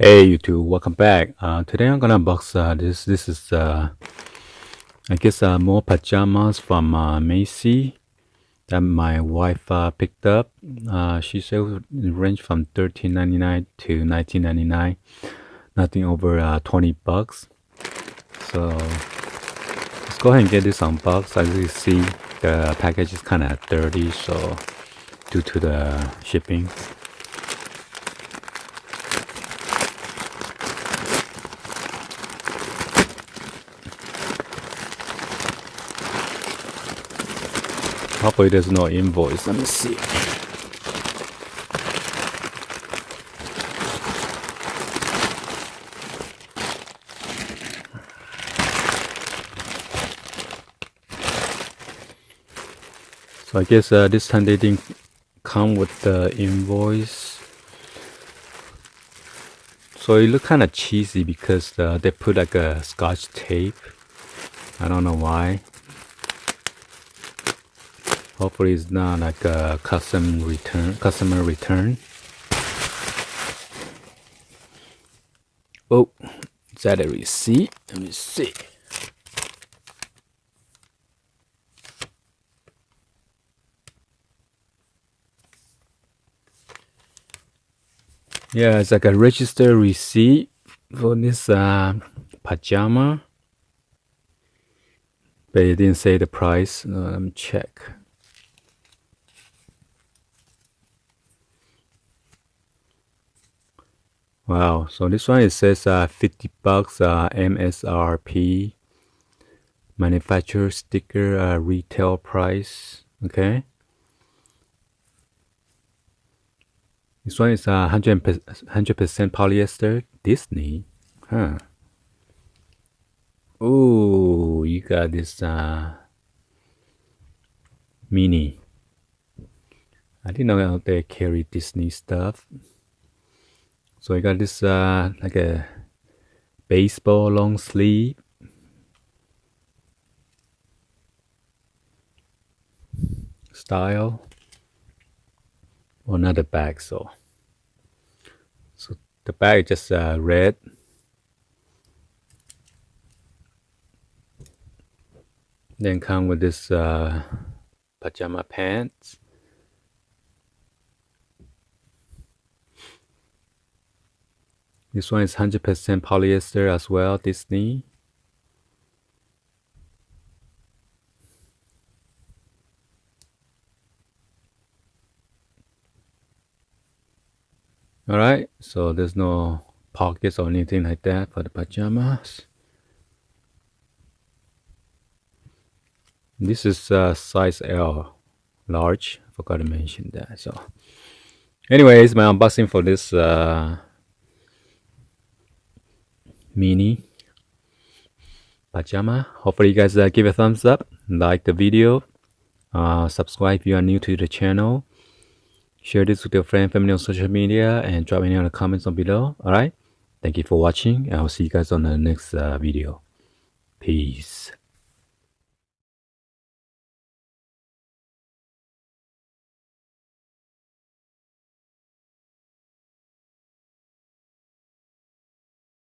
Hey YouTube, welcome back. Today I'm gonna unbox this. This is I guess more pajamas from Macy that my wife picked up. She said it ranged from $13.99 to $19.99, nothing over $20. So let's go ahead and get this unboxed. As you see, the package is kind of dirty, so due to the shipping. Hopefully there's no invoice. Let me see. So I guess this time they didn't come with the invoice. So it looked kind of cheesy because they put like a scotch tape. I don't know why. Hopefully it's not like a customer return. Oh, is that a receipt? Let me see. Yeah, it's like a registered receipt for this pajama. But it didn't say the price. Let me check. Wow, so this one it says $50 MSRP, manufacturer sticker retail price. Okay, this one is 100% polyester Disney. Huh. Oh, you got this Minnie. I didn't know they carry Disney stuff. So I got this like a baseball long sleeve. Style. Another bag. So the bag is just red. Then come with this pajama pants. This one is 100% polyester as well, Disney. Alright, so there's no pockets or anything like that for the pajamas. This is size L, large. I forgot to mention that. So anyways, my unboxing for this mini pajama. Hopefully you guys give a thumbs up, like the video, subscribe if you are new to the channel, share this with your friend, family on social media, and drop any other comments on below. Alright, thank you for watching, and I'll see you guys on the next video. Peace.